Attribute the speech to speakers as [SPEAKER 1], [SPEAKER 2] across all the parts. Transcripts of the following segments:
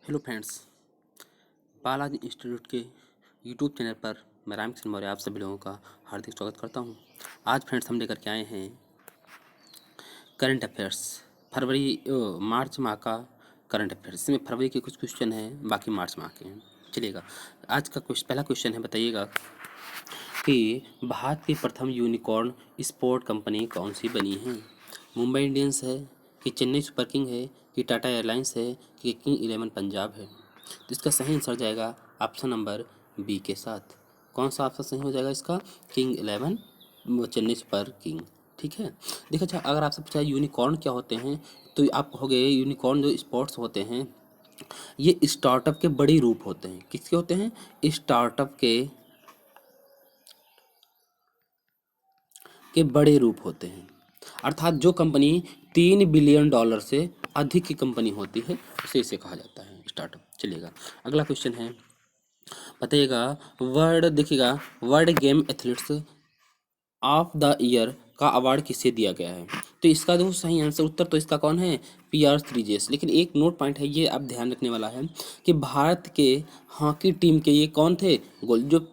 [SPEAKER 1] Hello friends, Balaji institute के YouTube channel पर मैं राम किशन मौर्य आप सभी लोगों का हार्दिक स्वागत करता हूं। आज फ्रेंड्स हम लेकर के आए हैं करंट अफेयर्स मार्च माह का करंट अफेयर्स। इसमें फरवरी के कुछ क्वेश्चन हैं, बाकी मार्च माह के हैं। चलिएगा, आज का पहला क्वेश्चन है, बताइएगा कि भारत की प्रथम यूनिकॉर्न स्पोर्ट कंपनी कौन सी बनी है। मुंबई इंडियंस है, कि चेन्नई सुपर किंग है, कि टाटा एयरलाइंस है, कि किंग 11 पंजाब है। तो इसका सही आंसर जाएगा ऑप्शन नंबर बी के साथ। कौन सा ऑप्शन सही हो जाएगा इसका? King 11 Chennai super king. ठीक है, देखो अच्छा, अगर आपसे पूछा यूनिकॉर्न क्या होते हैं तो आप कहोगे यूनिकॉर्न जो स्पोर्ट्स होते हैं ये स्टार्टअप के बड़े रूप होते हैं। किसके होते हैं? स्टार्टअप के बड़े रूप होते हैं। अर्थात जो कंपनी $3 बिलियन से अधिक की कंपनी होती है उसे इसे कहा जाता है स्टार्टअप। चलिएगा, अगला क्वेश्चन है, बताइएगा world game athletes of the year का अवार्ड किसे दिया गया है। तो इसका जो सही आंसर उत्तर तो इसका कौन है? PR श्रीजेश। लेकिन एक नोट पॉइंट है, ये आप ध्यान रखने वाला है कि भारत के हॉकी टीम के ये कौन थे? जो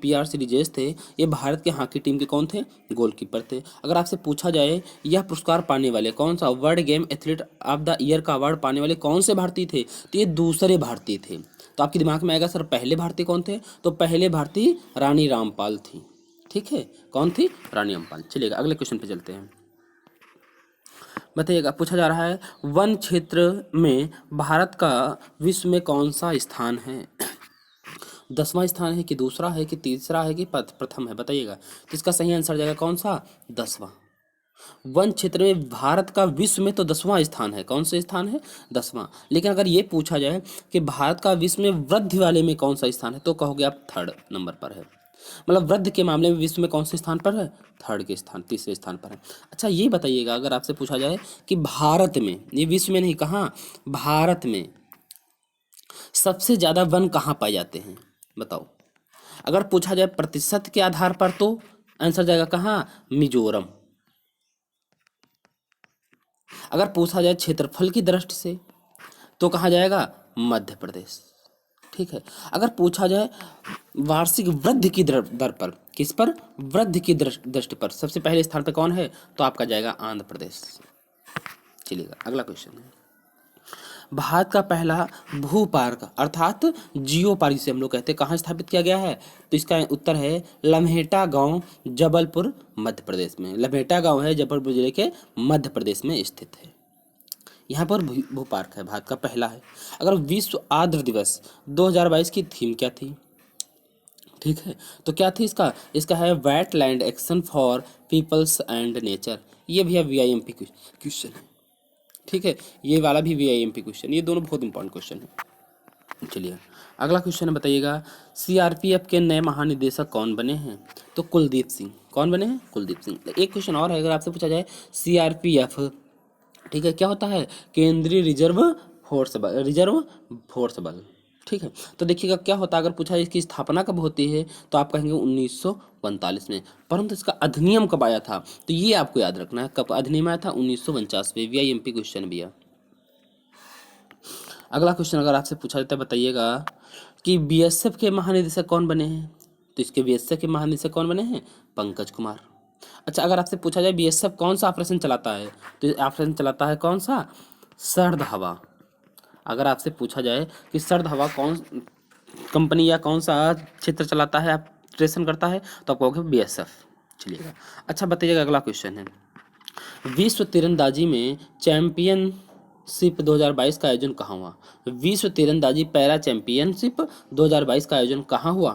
[SPEAKER 1] PR श्रीजेश थे ये भारत के हॉकी टीम के कौन थे? गोलकीपर थे। अगर आपसे पूछा जाए यह पुरस्कार पाने वाले कौन सा world game athlete of the year का अवार्ड पाने वाले कौन से भारतीय थे, तो ये दूसरे भारतीय थे। तो आपके दिमाग में आएगा सर पहले भारतीय कौन थे? तो पहले भारतीय रानी रामपाल थी। ठीक है, कौन थी? रानी रामपाल। चलिएगा, अगले क्वेश्चन पे चलते हैं। बताइएगा, पूछा जा रहा है वन क्षेत्र में भारत का विश्व में कौन सा स्थान है। 10वां स्थान है, कि दूसरा है, कि तीसरा है, कि प्रथम है? बताइएगा, तो इसका सही आंसर जाएगा कौन सा? 10वां। वन क्षेत्र में भारत का विश्व में तो 10वां स्थान है। कौन सा स्थान है? 10वां। लेकिन अगर ये पूछा जाए कि भारत का विश्व में वृद्धि वाले में कौन सा स्थान है तो कहोगे आप 3rd नंबर पर है। मतलब वृद्धि के मामले में विश्व में कौन से स्थान पर है? 3rd के स्थान, तीसरे स्थान पर है। अच्छा, ये बताइएगा, अगर आपसे पूछा जाए कि भारत में, ये विश्व में नहीं, कहाँ, भारत में सबसे ज्यादा वन कहाँ पाए जाते हैं? बताओ। अगर पूछा जाए प्रतिशत के आधार पर तो आंसर जाएगा कहाँ? मिजोरम। अगर पूछा जाए क्षेत्रफल की दृष्टि से तो कहा जाएगा? मध्य प्रदेश। ठीक है, अगर पूछा जाए वार्षिक वृद्धि की दर पर, किस पर? वृद्धि की दृष्टि पर सबसे पहले स्थान पर कौन है? तो आपका जाएगा आंध्र प्रदेश। चलिएगा, अगला क्वेश्चन है, भारत का पहला भू पार्क अर्थात जियो पार्क जिसे हम लोग कहते हैं कहाँ स्थापित किया गया है? तो इसका उत्तर है लम्हेटा गांव, जबलपुर, मध्य प्रदेश में। लम्हेटा गांव है जबलपुर जिले के मध्य प्रदेश में स्थित है। यहाँ पर भू पार्क है, भारत का पहला है। अगर विश्व आर्द्र दिवस 2022 की थीम क्या थी? ठीक है, तो क्या थी इसका? इसका है wetland action for peoples and nature. ये भैया VIMP क्वेश्चन है। ठीक है, ये वाला भी VIMP क्वेश्चन, ये दोनों बहुत इंपॉर्टेंट क्वेश्चन है। चलिए, अगला क्वेश्चन है, बताइएगा CRPF के नए महानिदेशक कौन बने हैं? तो कुलदीप सिंह। कौन बने हैं? कुलदीप सिंह। एक क्वेश्चन और है, अगर आपसे पूछा जाए CRPF, ठीक है, क्या होता है? केंद्रीय रिजर्व फोर्स बल। ठीक है, तो देखिएगा क्या होता है, अगर पूछा इसकी स्थापना कब होती है तो आप कहेंगे 1945 में। परंतु इसका अधिनियम कब आया था तो ये आपको याद रखना है, कब अधिनियम आया था? 1949 में। VIMP क्वेश्चन भैया। अगला क्वेश्चन अगर आपसे पूछा जाता है, बताइएगा कि BSF के महानिदेशक कौन बने हैं? तो इसके BSF के महानिदेशक कौन बने हैं? पंकज कुमार। अच्छा, अगर आपसे पूछा जाए BSF कौन सा ऑपरेशन चलाता है तो ऑपरेशन चलाता है कौन सा? सर्द हवा। अगर आपसे पूछा जाए कि सर्द हवा कौन कंपनी या कौन सा क्षेत्र चलाता है, ऑपरेशन करता है, तो आप कहोगे BSF। चलिएगा, अच्छा बताइएगा, अगला क्वेश्चन है, विश्व तीरंदाजी में चैंपियनशिप 2022 का आयोजन कहाँ हुआ? विश्व तीरंदाजी पैरा चैंपियनशिप 2022 का आयोजन कहाँ हुआ?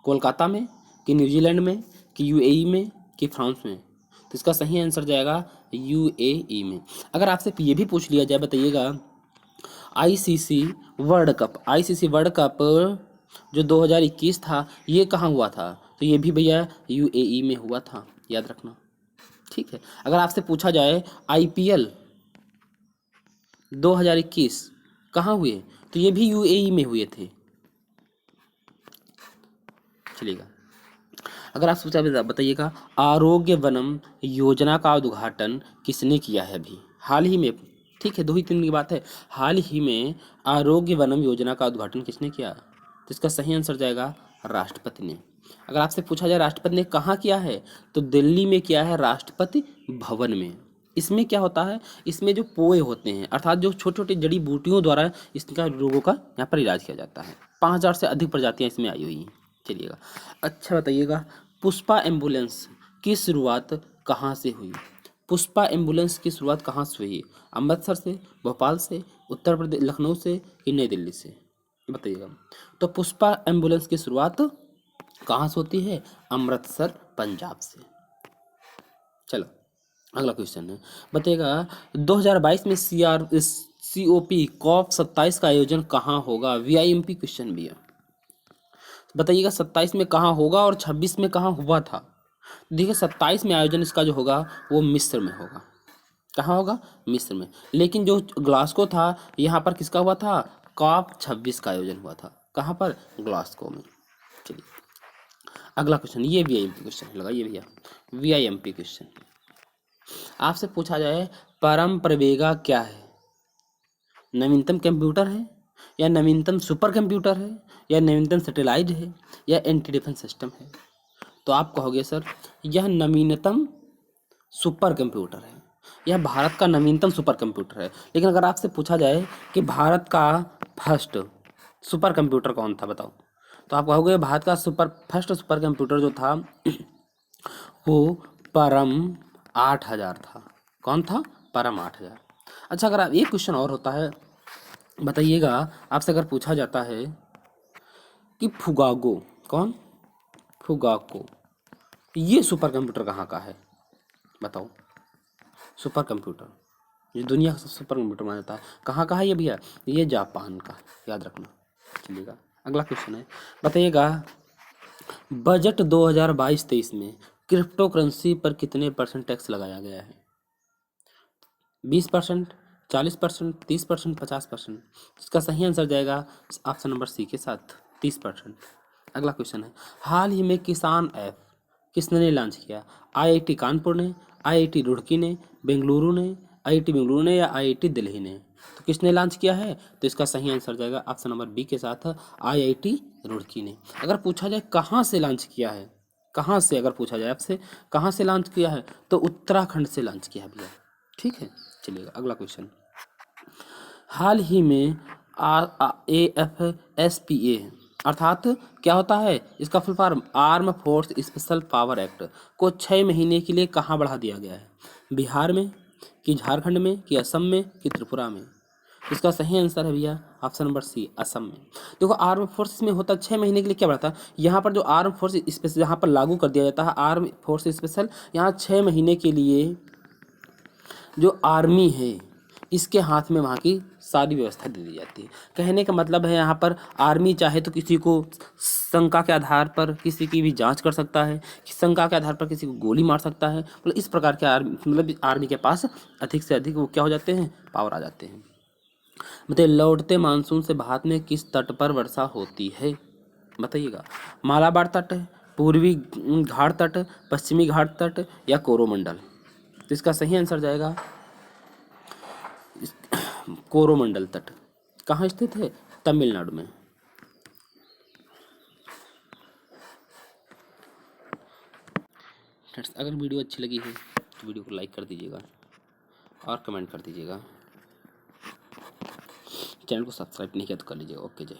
[SPEAKER 1] कोलकाता में, कि न्यूजीलैंड में, कि UAE में, कि फ्रांस में? तो इसका सही आंसर जाएगा UAE में। अगर आपसे ये भी पूछ लिया जाए, बताइएगा ICC वर्ल्ड कप जो 2021 था ये कहाँ हुआ था? तो ये भी भैया UAE में हुआ था, याद रखना। ठीक है, अगर आपसे पूछा जाए IPL 2021 कहाँ हुए तो ये भी UAE में हुए थे। चलिएगा, अगर आप सोचा बताइएगा आरोग्य वनम योजना का उद्घाटन किसने किया है? अभी हाल ही में ठीक है, 2 ही 3 की बात है। हाल ही में आरोग्य वनम योजना का उद्घाटन किसने किया? तो इसका सही आंसर जाएगा राष्ट्रपति ने। अगर आपसे पूछा जाए राष्ट्रपति ने कहाँ किया है, तो दिल्ली में किया है, राष्ट्रपति भवन में। इसमें क्या होता है, इसमें जो पोए होते हैं अर्थात जो छोटी छोटी जड़ी बूटियों द्वारा इसका रोगों का यहाँ पर इलाज किया जाता है। 5,000 से अधिक प्रजातियाँ इसमें आई हुई हैं। चलिएगा, अच्छा बताइएगा, पुष्पा एम्बुलेंस की शुरुआत कहाँ से हुई? पुष्पा एम्बुलेंस की शुरुआत कहाँ से हुई? अमृतसर से, भोपाल से, उत्तर प्रदेश लखनऊ से कि नई दिल्ली से? बताइएगा। तो पुष्पा एम्बुलेंस की शुरुआत कहाँ से होती है? अमृतसर, पंजाब से। चलो अगला क्वेश्चन है, बताइएगा 2022 में COP COP27 का आयोजन कहाँ होगा? VIMP क्वेश्चन भी है। बताइएगा 27 में कहाँ होगा और 26 में कहाँ हुआ था? देखिए 27 में आयोजन इसका जो होगा वो मिस्र में होगा। कहाँ होगा? मिस्र में। लेकिन जो ग्लासगो था यहाँ पर किसका हुआ था? COP26 का आयोजन हुआ था। कहाँ पर? ग्लासगो में। चलिए अगला क्वेश्चन, ये VIMP क्वेश्चन लगाइए भैया, VIMP क्वेश्चन। आपसे पूछा जाए परम प्रवेगा क्या है? नवीनतम कंप्यूटर है, या नवीनतम सुपर कंप्यूटर है, या नवीनतम सैटेलाइट है, या एंटी डिफेंस सिस्टम है? तो आप कहोगे सर यह नवीनतम सुपर कंप्यूटर है, यह भारत का नवीनतम सुपर कंप्यूटर है। लेकिन अगर आपसे पूछा जाए कि भारत का फर्स्ट सुपर कंप्यूटर कौन था, बताओ, तो आप कहोगे भारत का फर्स्ट सुपर कंप्यूटर जो था वो परम 8000 था। कौन था? परम 8000। अच्छा, अगर आप एक क्वेश्चन और होता है, बताइएगा, आपसे अगर पूछा जाता है कि फुगागो, कौन? फुगाको, ये सुपर कंप्यूटर कहाँ का है? बताओ। सुपर कंप्यूटर, ये दुनिया का सबसे सुपर कंप्यूटर माना जाता है, कहाँ का है ये भैया? ये जापान का, याद रखना। चलिएगा अगला क्वेश्चन है, बताइएगा बजट 2022-23 में क्रिप्टो करेंसी पर कितने % टैक्स लगाया गया है? 20%, 40%, 30%, 50%? इसका सही आंसर जाएगा ऑप्शन नंबर सी के साथ, 30%। अगला क्वेश्चन है, हाल ही में किसान ऐप किसने लॉन्च किया? IIT कानपुर ने, IIT रुड़की ने, बेंगलुरु ने, IIT बेंगलुरु ने, या IIT दिल्ली ने? तो किसने लॉन्च किया है? तो इसका सही आंसर जाएगा ऑप्शन नंबर बी के साथ, IIT रुड़की ने। अगर पूछा जाए कहाँ से लॉन्च किया है, कहाँ से, अगर पूछा जाए आपसे कहाँ से लॉन्च किया है, तो उत्तराखंड से लॉन्च किया है भैया। ठीक है, चलिएगा अगला क्वेश्चन, हाल ही में AFSPA अर्थात क्या होता है, इसका full form arm force special power act को 6 महीने के लिए कहाँ बढ़ा दिया गया है? बिहार में, कि झारखंड में, कि असम में, कि त्रिपुरा में? इसका सही आंसर है भैया ऑप्शन नंबर सी, असम में। देखो आर्म फोर्स में होता 6 महीने के लिए क्या बढ़ता है, यहाँ पर जो आर्म फोर्स स्पेशल यहाँ पर लागू कर दिया जाता है आर्म फोर्स स्पेशल, यहाँ 6 महीने के लिए जो आर्मी है इसके हाथ में वहाँ की सारी व्यवस्था दे दी जाती है। कहने का मतलब है यहाँ पर आर्मी चाहे तो किसी को शंका के आधार पर किसी की भी जांच कर सकता है, कि शंका के आधार पर किसी को गोली मार सकता है। मतलब इस प्रकार के आर्मी के पास अधिक से अधिक वो क्या हो जाते हैं, पावर आ जाते हैं। बताइए लौटते मानसून से भारत में किस तट पर वर्षा होती है? बताइएगा, मालाबार तट, पूर्वी घाट तट, पश्चिमी घाट तट, या कोरोमंडल? तो इसका सही आंसर जाएगा कोरोमंडल तट। कहाँ स्थित है? तमिलनाडु में। फ्रेंड्स अगर वीडियो अच्छी लगी है तो वीडियो को लाइक कर दीजिएगा और कमेंट कर दीजिएगा। चैनल को सब्सक्राइब नहीं किया तो कर लीजिएगा। ओके जय।